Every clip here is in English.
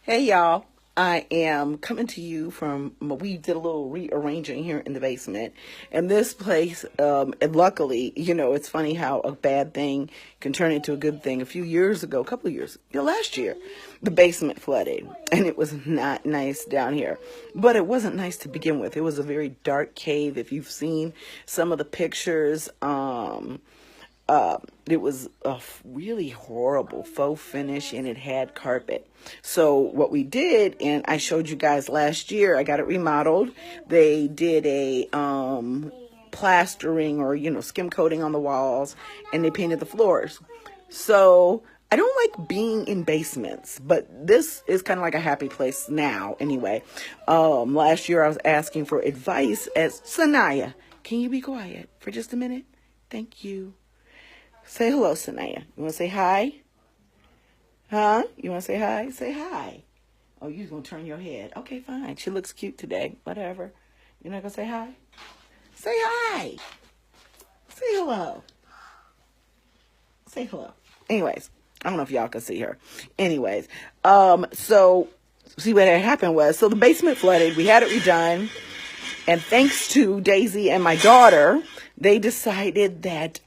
Hey y'all, I am coming to you from, we did a little rearranging here in the basement. And this place, and luckily, it's funny how a bad thing can turn into a good thing. A few years ago, a couple of years, last year, the basement flooded and it was not nice down here. But it wasn't nice to begin with. It was a very dark cave. If you've seen some of the pictures, it was a really horrible faux finish and it had carpet. So what we did, and I showed you guys last year, I got it remodeled. They did a plastering or, skim coating on the walls, and they painted the floors. So I don't like being in basements, but this is kind of like a happy place now anyway. Last year I was asking for advice as Sanaya. Can you be quiet for just a minute? Thank you. Say hello, Sanaya. You want to say hi? Huh? You want to say hi? Say hi. Oh, you're going to turn your head. Okay, fine. She looks cute today. Whatever. You're not going to say hi? Say hi. Say hello. Say hello. Anyways, I don't know if y'all can see her. Anyways, so see what had happened was, so the basement flooded. We had it redone. And thanks to Daisy and my daughter, they decided that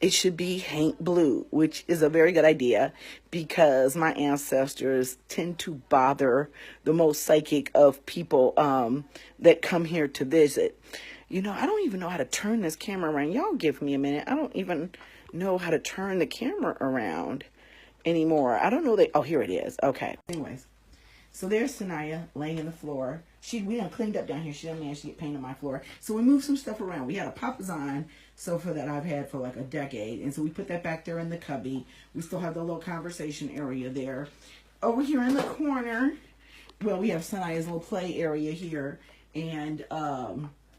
it should be Hank Blue, which is a very good idea because my ancestors tend to bother the most psychic of people that come here to visit. I don't even know how to turn this camera around. Y'all give me a minute. I don't even know how to turn the camera around anymore. I don't know that. Oh, here it is. Okay. Anyways, so there's Sanaya laying on the floor. We done cleaned up down here. She done managed to get paint on my floor. So we moved some stuff around. We had a Papazon sofa that I've had for like a decade. And so we put that back there in the cubby. We still have the little conversation area there. Over here in the corner, well, we have Sanaya's little play area here. And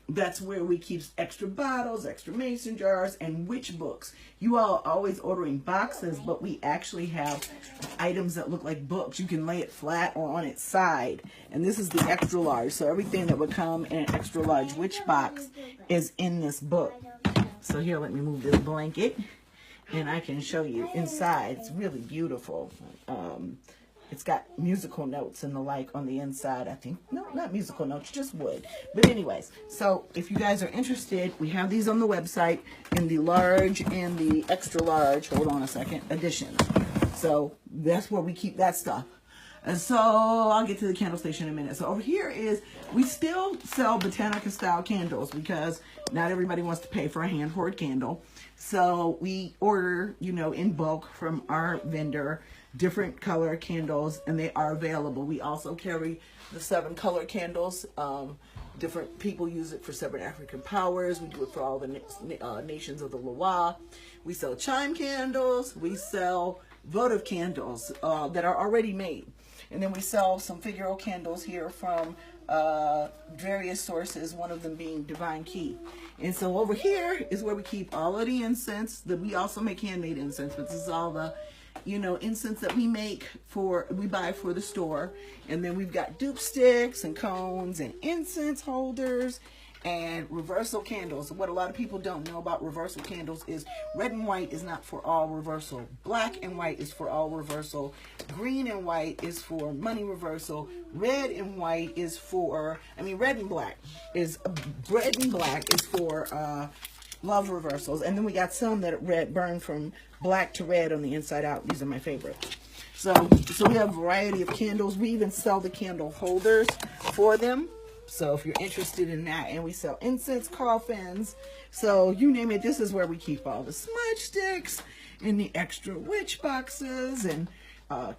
that's where we keep extra bottles, extra mason jars, and witch books. You all are always ordering boxes, but we actually have items that look like books. You can lay it flat or on its side. And this is the extra large. So everything that would come in an extra large witch box is in this book. So here, let me move this blanket, and I can show you inside. It's really beautiful. It's got musical notes and the like on the inside, I think. No, not musical notes, just wood. But anyways, so if you guys are interested, we have these on the website in the large and the extra large, hold on a second, editions. So that's where we keep that stuff. And so I'll get to the candle station in a minute. So over here is, we still sell Botanica style candles because not everybody wants to pay for a hand poured candle. So we order, in bulk from our vendor, different color candles, and they are available. We also carry the 7 color candles. Different people use it for 7 African powers. We do it for all the nations of the Loa. We sell chime candles. We sell votive candles that are already made. And then we sell some Figaro candles here from various sources, one of them being Divine Key. And so over here is where we keep all of the incense. We also make handmade incense, but this is all the incense that we buy for the store. And then we've got dupe sticks and cones and incense holders and reversal candles. What a lot of people don't know about reversal candles is red and white is not for all reversal. Black and white is for all reversal. Green and white is for money reversal. Red and black is for love reversals. And then we got some that burn from black to red on the inside out. These are my favorite. So we have a variety of candles. We even sell the candle holders for them. So if you're interested in that, and we sell incense coffins. So you name it, this is where we keep all the smudge sticks and the extra witch boxes and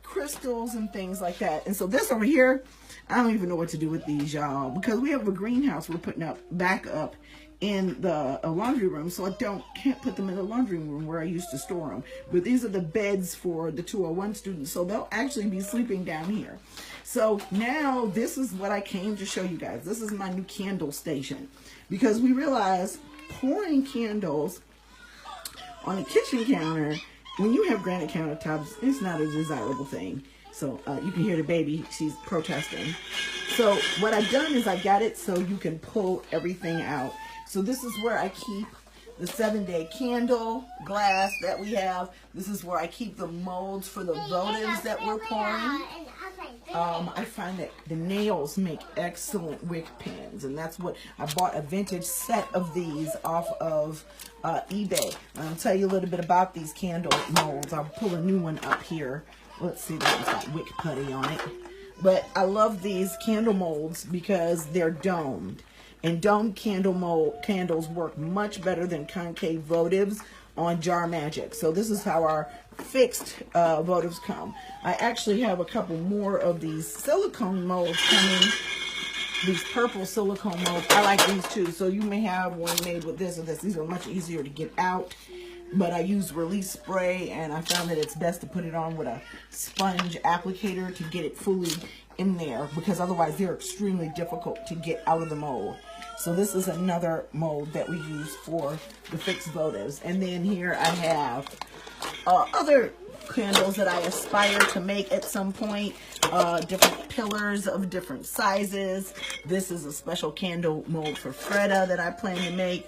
crystals and things like that. And so this over here, I don't even know what to do with these, y'all, because we have a greenhouse we're putting back up in the laundry room, so I can't put them in the laundry room where I used to store them. But these are the beds for the 201 students, so they'll actually be sleeping down here. So now this is what I came to show you guys. This is my new candle station, because we realized pouring candles on a kitchen counter, when you have granite countertops, it's not a desirable thing. So you can hear the baby, she's protesting. So what I've done is I got it so you can pull everything out. So this is where I keep the 7-day candle glass that we have. This is where I keep the molds for the votives that we're pouring. I find that the nails make excellent wick pins, and that's what I bought a vintage set of these off of eBay. I'll tell you a little bit about these candle molds. I'll pull a new one up here. Let's see, that one's got wick putty on it. But I love these candle molds because they're domed. And domed candles work much better than concave votives on Jar Magic. So this is how our fixed votives come. I actually have a couple more of these silicone molds coming. These purple silicone molds. I like these too. So you may have one made with this or this. These are much easier to get out. But I use release spray, and I found that it's best to put it on with a sponge applicator to get it fully in there, because otherwise they're extremely difficult to get out of the mold. So this is another mold that we use for the fixed votives. And then here I have other candles that I aspire to make at some point, different pillars of different sizes. This is a special candle mold for Freda that I plan to make,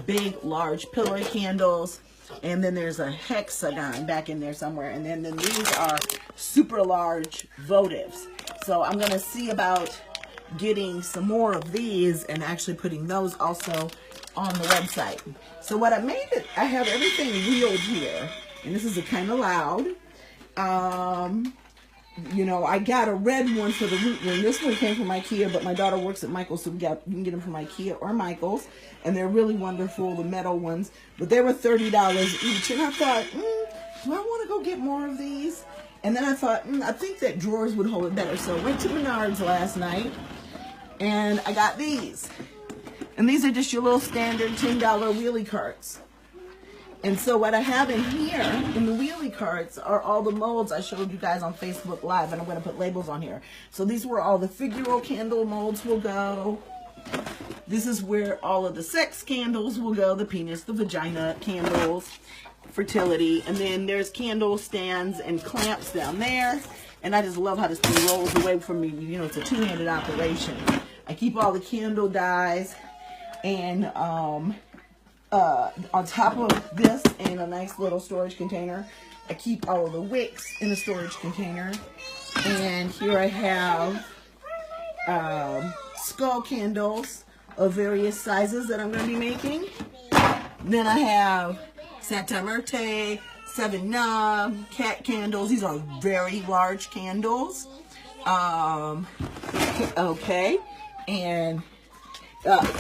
big large pillar candles, and then there's a hexagon back in there somewhere, and then these are super large votives. So I'm gonna see about getting some more of these and actually putting those also on the website. So what I made it, I have everything wheeled here. And this is a kind of loud. You know, I got a red one for the root ring. This one came from IKEA, but my daughter works at Michael's, so you can get them from IKEA or Michael's. And they're really wonderful, the metal ones. But they were $30 each. And I thought, do I want to go get more of these? And then I thought, I think that drawers would hold it better. So I went to Menards last night, and I got these. And these are just your little standard $10 wheelie carts. And so what I have in here, in the wheelie carts, are all the molds I showed you guys on Facebook Live, and I'm going to put labels on here. So these were all the figural candle molds will go. This is where all of the sex candles will go, the penis, the vagina candles, fertility. And then there's candle stands and clamps down there. And I just love how this thing rolls away from me. You know, it's a two-handed operation. I keep all the candle dyes and on top of this in a nice little storage container. I keep all of the wicks in a storage container. And here I have skull candles of various sizes that I'm going to be making. Then I have Santa Muerte, 7 Knob, cat candles. These are very large candles. Okay. And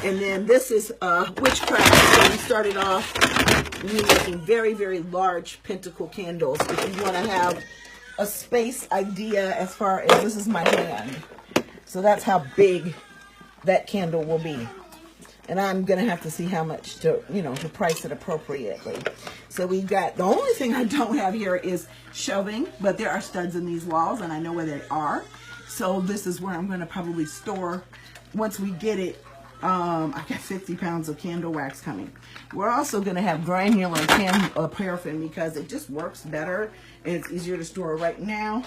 then this is witchcraft. So we started off making very, very large pentacle candles. If you want to have a space idea as far as, this is my hand. So that's how big that candle will be. And I'm going to have to see how much to, to price it appropriately. So we've got, the only thing I don't have here is shelving, but there are studs in these walls and I know where they are. So this is where I'm going to probably store once we get it. I got 50 pounds of candle wax coming. We're also going to have granular paraffin because it just works better and it's easier to store. Right now,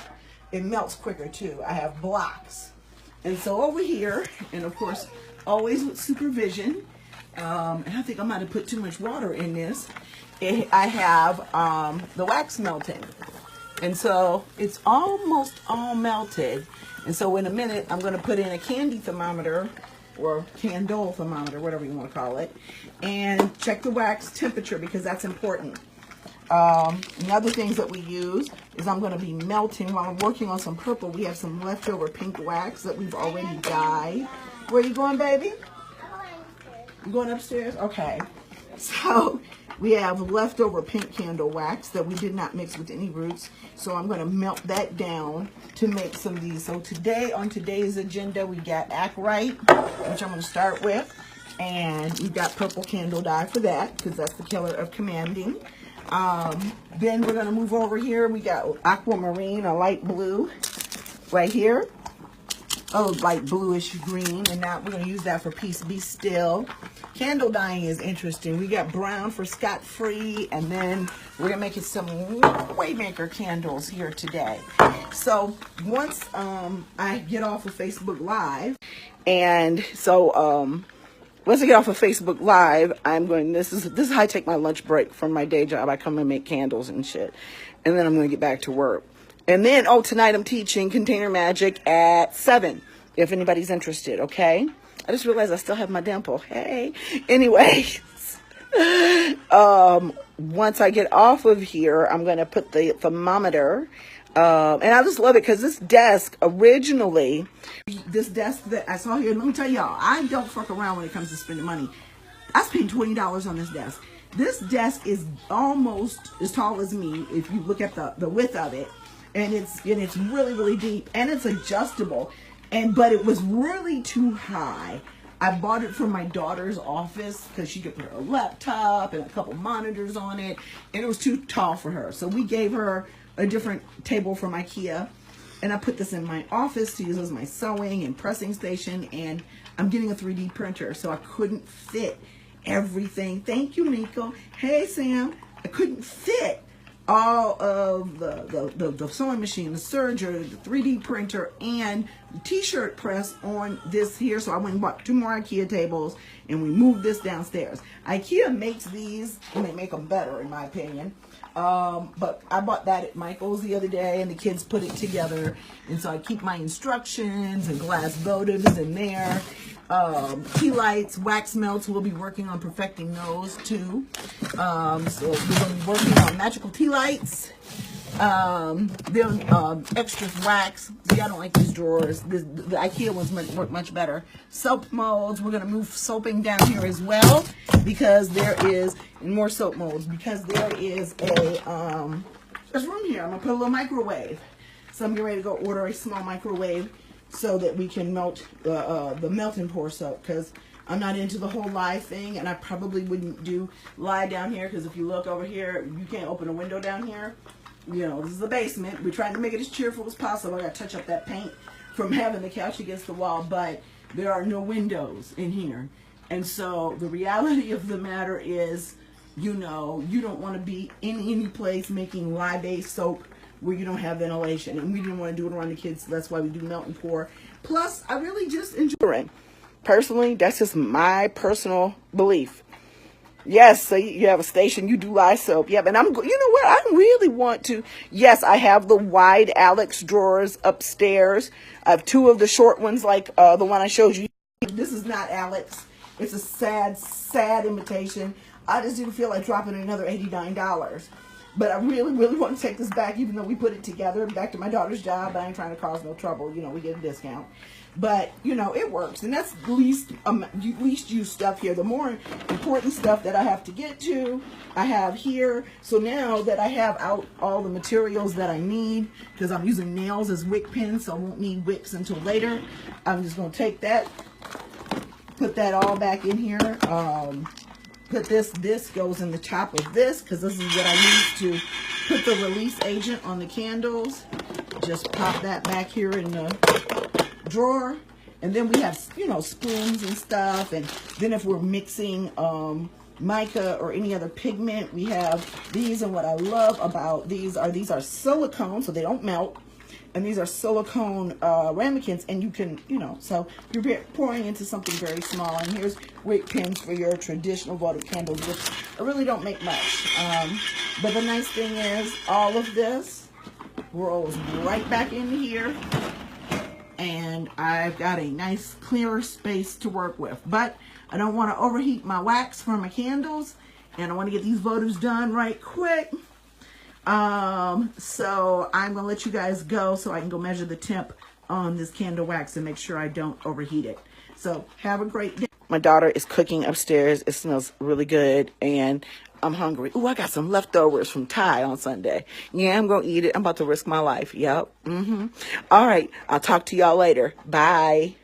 it melts quicker too. I have blocks. And so over here, and of course, always with supervision, and I think I might have put too much water in this, I have the wax melting. And so it's almost all melted. And so in a minute, I'm going to put in a candy thermometer or candle thermometer, whatever you want to call it, and check the wax temperature because that's important. And other things that we use is I'm going to be melting while I'm working on some purple. We have some leftover pink wax that we've already dyed. Where are you going, baby? You going upstairs? Okay. So we have leftover pink candle wax that we did not mix with any roots. So I'm going to melt that down to make some of these. So today, on today's agenda, we got Act Right, which I'm going to start with. And we've got purple candle dye for that, because that's the color of commanding. Then we're going to move over here. We got aquamarine, a light blue right here. Oh, light bluish green. And now we're going to use that for Peace Be Still. Candle dyeing is interesting. We got brown for Scott Free. And then we're going to make it some Waymaker candles here today. So once I get off of Facebook Live, and so once I get off of Facebook Live, I'm going, this is how I take my lunch break from my day job. I come and make candles and shit. And then I'm going to get back to work. And then, oh, tonight I'm teaching Container Magic at 7, if anybody's interested, okay? I just realized I still have my dimple. Hey. Anyway, once I get off of here, I'm going to put the thermometer. And I just love it because this desk originally, this desk that I saw here, let me tell y'all, I don't fuck around when it comes to spending money. I spent $20 on this desk. This desk is almost as tall as me if you look at the width of it. And it's really, really deep, and it's adjustable. But it was really too high. I bought it from my daughter's office because she could put her laptop and a couple monitors on it, and it was too tall for her. So we gave her a different table from IKEA, and I put this in my office to use as my sewing and pressing station, and I'm getting a 3D printer, so I couldn't fit everything. Thank you, Nico. Hey, Sam. I couldn't fit all of the sewing machine, the serger, the 3D printer, and the t-shirt press on this here. So I went and bought 2 more IKEA tables, and we moved this downstairs. IKEA makes these, and they make them better in my opinion. But I bought that at Michael's the other day, and the kids put it together. And so I keep my instructions and glass votives in there. Tea lights, wax melts, we'll be working on perfecting those too. So we're going to be working on magical tea lights. Then extra wax. See, I don't like these drawers. The IKEA ones work much better. Soap molds. We're going to move soaping down here as well because there is, and more soap molds, because there is there's room here. I'm going to put a little microwave. So I'm getting ready to go order a small microwave so that we can melt the melt and pour soap, because I'm not into the whole lie thing, and I probably wouldn't do lie down here, because if you look over here, you can't open a window down here. You know, this is the basement. We're trying to make it as cheerful as possible. I got to touch up that paint from having the couch against the wall, but there are no windows in here. And so the reality of the matter is, you know, you don't want to be in any place making lye-based soap where you don't have ventilation, and we didn't want to do it around the kids, so that's why we do melt and pour. Plus, I really just enjoy it. Personally, that's just my personal belief. Yes, so you have a station, you do lye soap. Yeah, and you know what? I really want to. Yes, I have the wide Alex drawers upstairs. I have 2 of the short ones, like the one I showed you. This is not Alex. It's a sad, sad imitation. I just didn't feel like dropping another $89. But I really, really want to take this back, even though we put it together, back to my daughter's job. I ain't trying to cause no trouble. You know, we get a discount. But, you know, it works. And that's least used stuff here. The more important stuff that I have to get to, I have here. So now that I have out all the materials that I need, because I'm using nails as wick pins, so I won't need wicks until later, I'm just going to take that, put that all back in here. Put this goes in the top of this, because this is what I use to put the release agent on the candles. Just pop that back here in the drawer. And then we have, you know, spoons and stuff. And then if we're mixing mica or any other pigment, we have these. And what I love about these are silicone, so they don't melt. And these are silicone ramekins, and you can, you know, so you're pouring into something very small. And here's wick pins for your traditional votive candles, which I really don't make much. But the nice thing is all of this rolls right back in here, and I've got a nice clearer space to work with. But I don't want to overheat my wax for my candles, and I want to get these votives done right quick. So I'm going to let you guys go so I can go measure the temp on this candle wax and make sure I don't overheat it. So have a great day. My daughter is cooking upstairs. It smells really good, and I'm hungry. Ooh, I got some leftovers from Thai on Sunday. Yeah, I'm going to eat it. I'm about to risk my life. Yep. All right. I'll talk to y'all later. Bye.